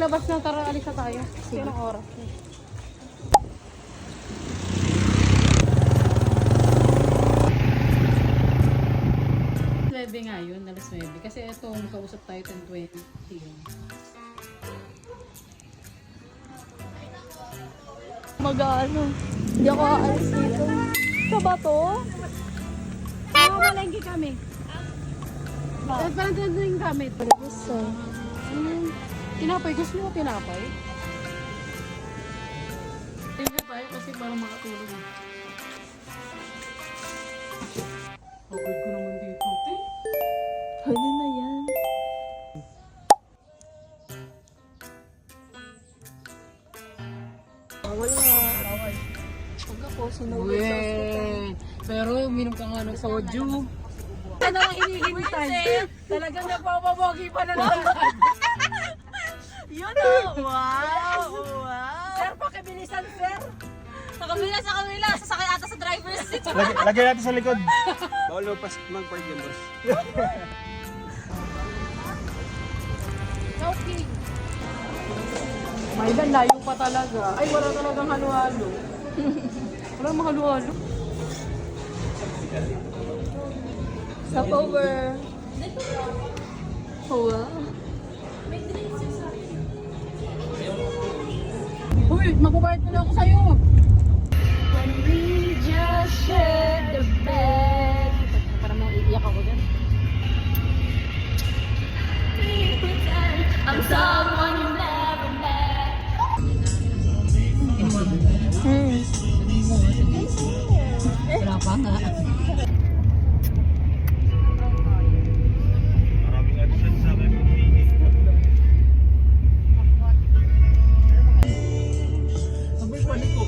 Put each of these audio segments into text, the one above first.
maglabas na, tara, alis na tayo. Sige. Anong oras? 9 nga yun, alas 9. Kasi ito, makausap tayo 10:20. Mag-ano? Hindi ako aalis dito. Ito ba to? Malengke kami. Parang din kami. Gusto. Tinapay, gusto mo tinapay? Tingnan tayo kasi parang makatulog. Pagod ko naman dito, te. Pwede na yan. Bawal nga. Huwag ako, sinugod sa hospital. Pero uminom ka nga ng soju. Ano ang inihintay? Talagang napapabogi pa na naman. Yun o! Wow! Wow! Sir, pakibilisan, sir. Sa kabila! Sasakay ata sa driver's seat. Lagay natin sa likod. Bawal mo pas mag-park yan, boss. Okay. Mailan, layo pa talaga. Ay, wala talagang halo-halo. Wala mga halo-halo. Stopover. Oh, wow. Uy, magbabayad na ako sa'yo. When we just shared the bed. Parang maiiyak ako dyan. I'm someone you never met. Wala pa nga. Maraming addition sa akin. Sabay palit ko.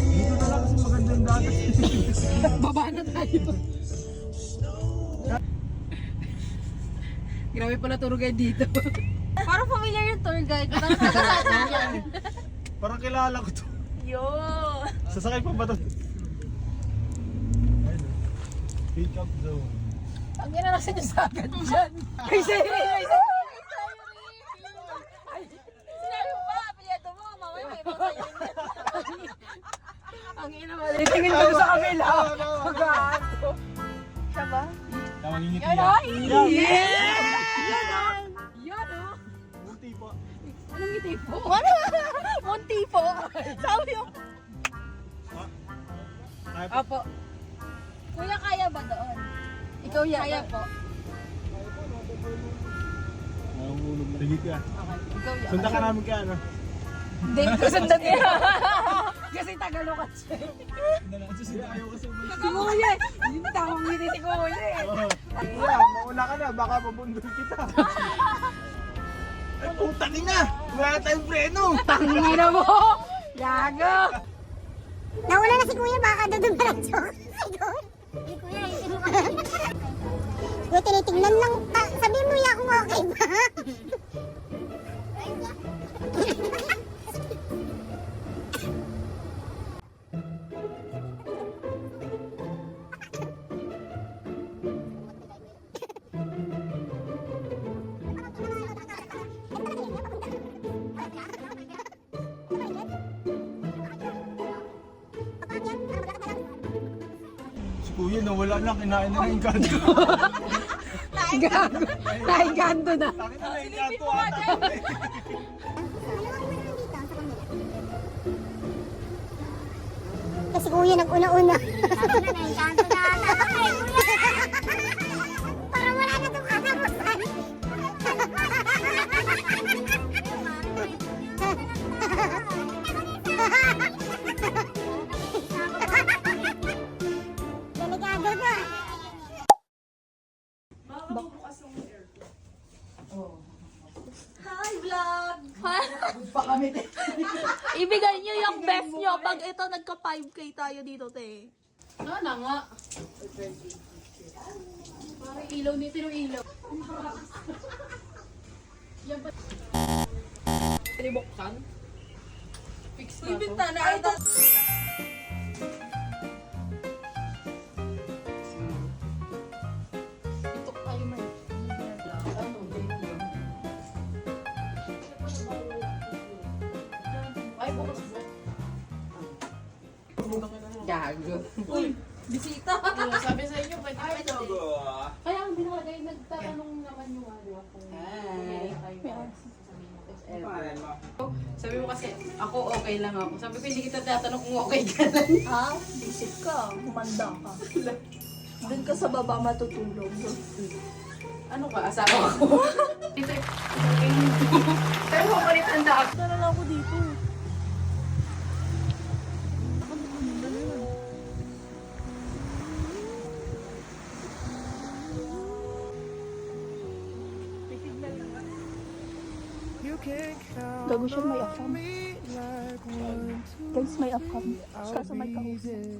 Dito na lang kasi maganda yung dagat. Baba na tayo. Grabe pala tour guide dito. Parang familiar yung tour guide. Parang nakasama yan. Parang kilala ko to. Yo! Sasakay pa ba to? Pick up zone. Ang ina na sinasagad dyan. Ay, sorry. Sinabi mo ba, apelyedo mo, mamaya may ibang sa'yo. Ang ina mo. Tingin ko sa kabila. Mag-aanto. Siya ba? Namangingiti Yan yan. o. Yes! Yan o. Yan o. Munti po. Anong ngiti po? Ano? Munti po. Sabi yung... Kaya po. Apo. Kuya, kaya ba doon? Ikaw yan. Kaya po. Nahulog na. Sige ka. Ikaw yan. Sundan ka namin kaya, no? Hindi ko sundan niya. Kasi Tagalokat siya. Ayaw kasi umalis. Si Kuya. Hindi tamang ngiti si Kuya eh. Kuya, mauna ka na. Baka mabundol kita. Ay, putang ina! Wala na tayong preno! Tangina mo. Yago. Nauna na si Kuya, baka doon pa lang siya. Ayun. Hey, Kuya, ayusin mo kami. Kuya, tinitingnan lang. Sabihin mo ya kung okay ba? Si Kuya, nawala na. Kinain na ng kanto. Gago. Naigando na. Takin na yung kanto ata. Kasi Kuya, nag-una-una. Sabi na, naikanto na ata. Ay, Kuya! Parang wala na itong katapusan. Delikado na. Hi, vlog! Ibigay niyo yung best niyo pag ito nagka-5K tayo dito, te. Sana nga. Parang ilaw nito yung ilaw. Yan pa. Tiniboksan? Fix na to. Bintana, ay ito. Ito tayo man. Ano? Gago. Uy, bisita. Sabi sa inyo, pwede Ay, Gogo. Kaya ang binakagay, nagtatanong naman yung ano ako. Pangalan mo? Sabi mo kasi, ako okay lang ako. Sabi ko, hindi kita tatanong kung okay ka lang. Ha? Visit ka. Humanda ka. Doon ka sa baba matutulog. Ano ka, asawa ko? Dito, pero mapalit ang daan. Tara lang ako dito. Gago siya may akam. Guys, may akam. Kaso may kahusay.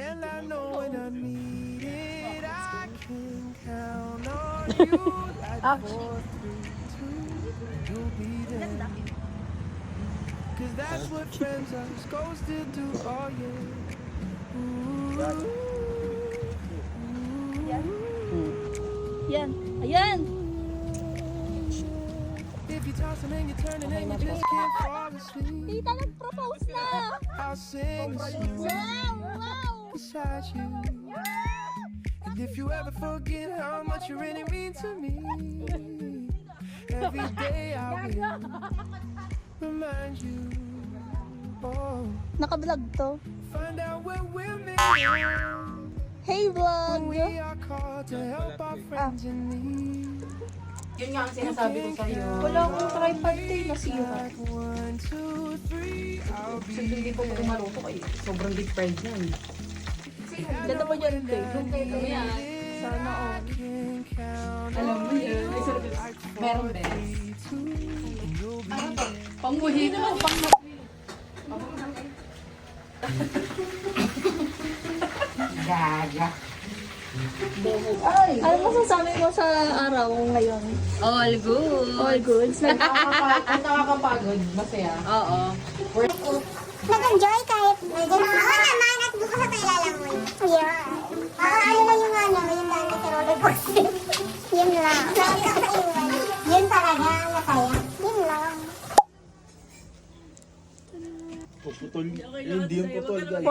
And I know when I need it, I can count on you. Like 4, 3, 2, you'll be there. Cause that's what friends are supposed to do, oh yeah. Ooh, Yan. Ayan. if you toss and you turn and you just can't fall asleep, Tita, nag-propose na. I'll sing a song beside you. And if you ever forget how much you really mean to me, every day I will remind you. Oh, Naka-vlog to. find out where we're meant Hey, when vlog. we are called to help our friends in need. Yun nga ang sinasabi ko sa'yo. Wala akong tripod tayo nasira. Like 1, 2, 3, I'll Kasi be hindi ko maluto eh. Sobrang deep fried yan. Ganda mo yan, te. Sana all. can count Alam mo yun. Meron din. Ano to? Pangmuhi na lang. Gaga. Ano masasabi mo sa araw ngayon? All good. All goods. Ang nakakapagod. Masaya. Oo. Nag-enjoy kahit medyo. Oo naman, at bukas na tayo lalangoy. Yeah. Ano lang yung yung dami sa roller coaster. Yun lang. Yun talaga ang masaya. Yun lang. Puputol. Hindi yung putol, guys.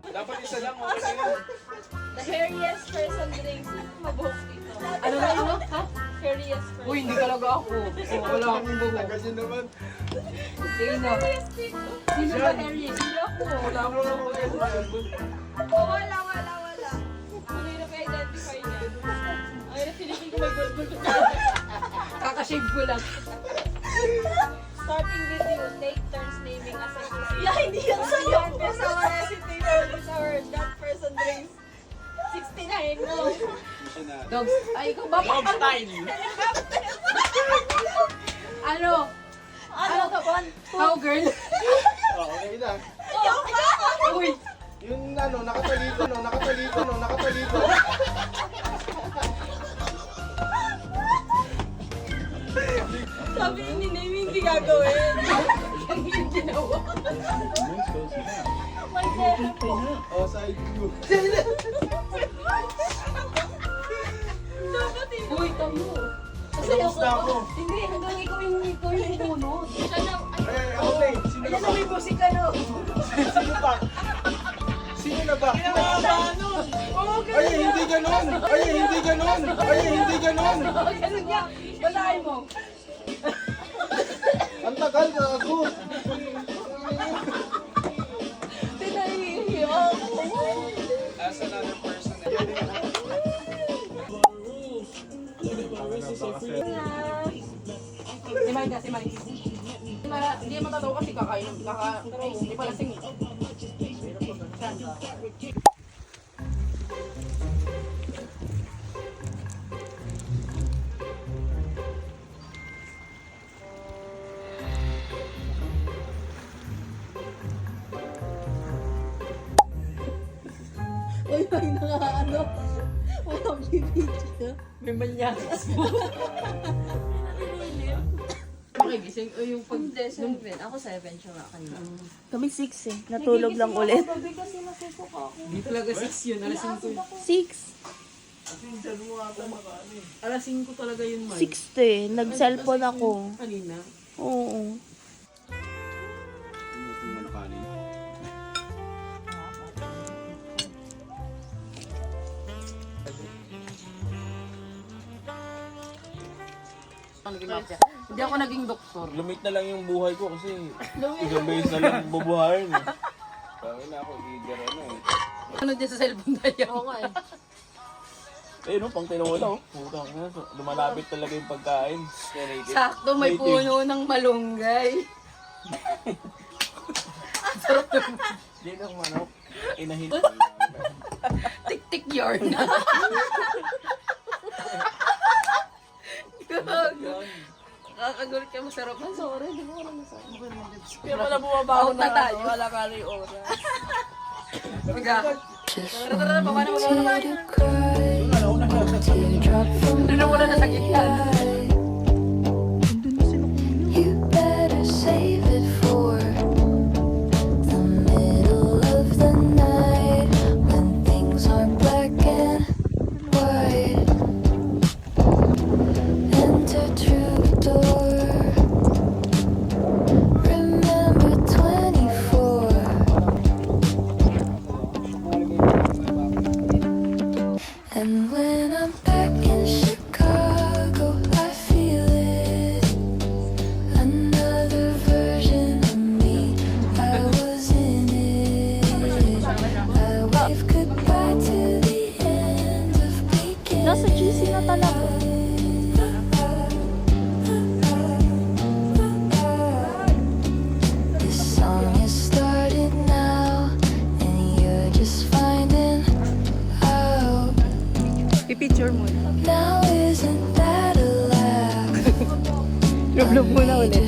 Dapat isa lang, okay na yun. The hairiest person drinks. Mabuhok dito. Ano na yun? Ha? Hairiest person. Uy, hindi talaga ako. Wala akong buhok. Kasi naman. Sino? Sino ba hairiest? Hindi ako. Wala mo lang ako kayo. Wala. Hindi na pa-identify niya. Ay, pinipin ko may bulbul. Kakashave ko lang. Starting video, take turns naming as a person. Yeah, hindi yan sa'yo. Kasama na si Taylor this hour. That person drinks 69. No. Dogs. Ay, ikaw ba? Dog style. Ano? Ano to? Cowgirl? Oh, okay na. Uy. Yung nakataliko. Sabi ni Name hindi gagawin. Yung ginawa. My God. Oh, side view. Dapat yun. Uy, tamo. Tapos na ako. Hindi, hanggang ikaw yung bunod. Siya na. Ay, okay. Sino na ba? May musika no. Sino ba? Sino na ba? Ay, hindi ganon. Ganun niya. Walain mo. Ang tagal na ako. Tinahihiya ako. As another person. Si Mike. Hindi matatawa kasi kakain. Hindi pala sing. ano, walang video. May manyakis mo. Makigising o yung pag... Hindi, 7. Ako 7 siya nga kanina. Kami 6 eh. Natulog lang ulit. Gabi kasi nasutok ako. Di talaga 6 yun. Alas 5 yun. 6. Alas 5 talaga yun, man. 6 to eh. Nag-cellphone ako. Kanina. Oo. Yung ano kanin. Hindi ako naging doktor. Lumit na lang yung buhay ko kasi isang beses na lang bubuhayin eh. Tangin na ako, eager ano eh. Ano dyan sa cellphone na yan? Oo nga eh. Eh no, pang tinola oh. Putang ina, lumalapit talaga yung pagkain. Sakto, may puno ng malunggay. Sarap yung Hindi lang manok. Inahin. tik-tik yarn. Kakagulit ka, masarap. Ang sorry, di mo alam masarap. Kaya pala bumabaho Out na tayo. Wala ka rin oras. Maga. Tara, paano mo na tayo? Teardrop from Doon na muna nasa gitna. You better save it for the middle of the night when things are black and white. Enter through the door. Remember 24. And when I'm back in Chicago, I feel it. Another version of me, I was in it. I wave goodbye to the end of weekend. Nasa GC na talaga. This song is started now, and you're just finding out. Pipicture mo. Now isn't that a laugh? Love mo na ulit.